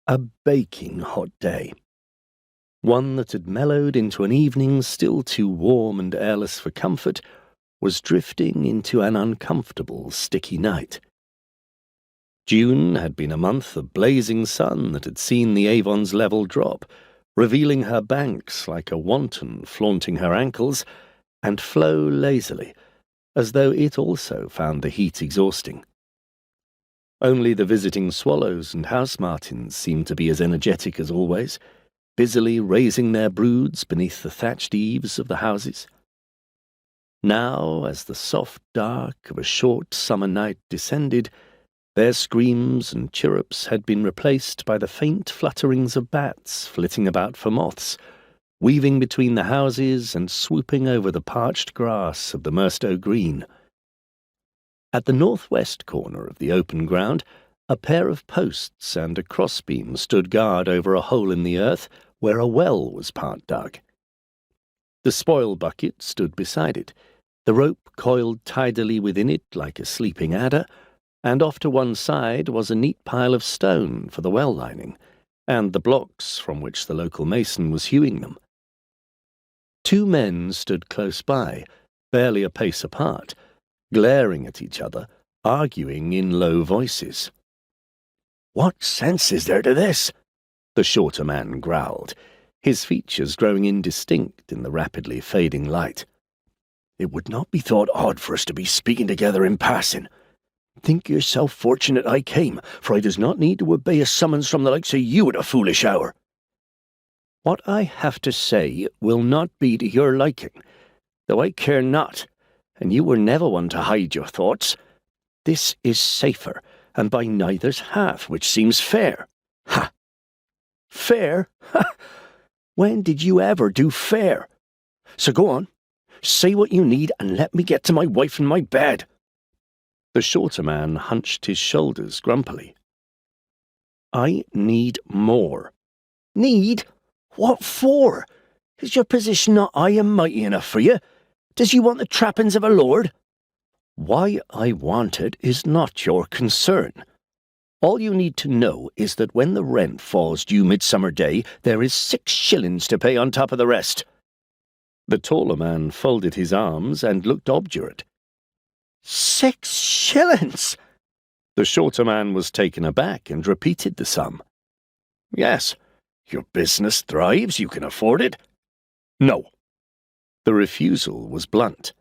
A baking hot day. One that had mellowed into an evening still too warm and airless for comfort, was drifting into an uncomfortable, sticky night. June had been a month of blazing sun that had seen the Avon's level drop, revealing her banks like a wanton flaunting her ankles, and flow lazily, as though it also found the heat exhausting. Only the visiting swallows and house martins seemed to be as energetic as always, busily raising their broods beneath the thatched eaves of the houses. Now, as the soft dark of a short summer night descended, their screams and chirrups had been replaced by the faint flutterings of bats flitting about for moths, weaving between the houses and swooping over the parched grass of the Merstow Green. At the northwest corner of the open ground, a pair of posts and a crossbeam stood guard over a hole in the earth where a well was part dug. The spoil bucket stood beside it, the rope coiled tidily within it like a sleeping adder, and off to one side was a neat pile of stone for the well lining, and the blocks from which the local mason was hewing them. Two men stood close by, barely a pace apart, glaring at each other, arguing in low voices. "What sense is there to this?" the shorter man growled, his features growing indistinct in the rapidly fading light. "It would not be thought odd for us to be speaking together in passing. Think yourself fortunate I came, for I does not need to obey a summons from the likes of you at a foolish hour." "What I have to say will not be to your liking, though I care not, and you were never one to hide your thoughts. This is safer, and by neither's half, which seems fair." "Ha! Fair? Ha! When did you ever do fair? So go on, say what you need, and let me get to my wife and my bed." The shorter man hunched his shoulders grumpily. "I need more." "Need? What for? Is your position not high and mighty enough for you? Does you want the trappings of a lord?" "Why I want it is not your concern. All you need to know is that when the rent falls due Midsummer Day, there is 6 shillings to pay on top of the rest." The taller man folded his arms and looked obdurate. 6 shillings? The shorter man was taken aback and repeated the sum. "Yes, your business thrives, you can afford it." "No." The refusal was blunt.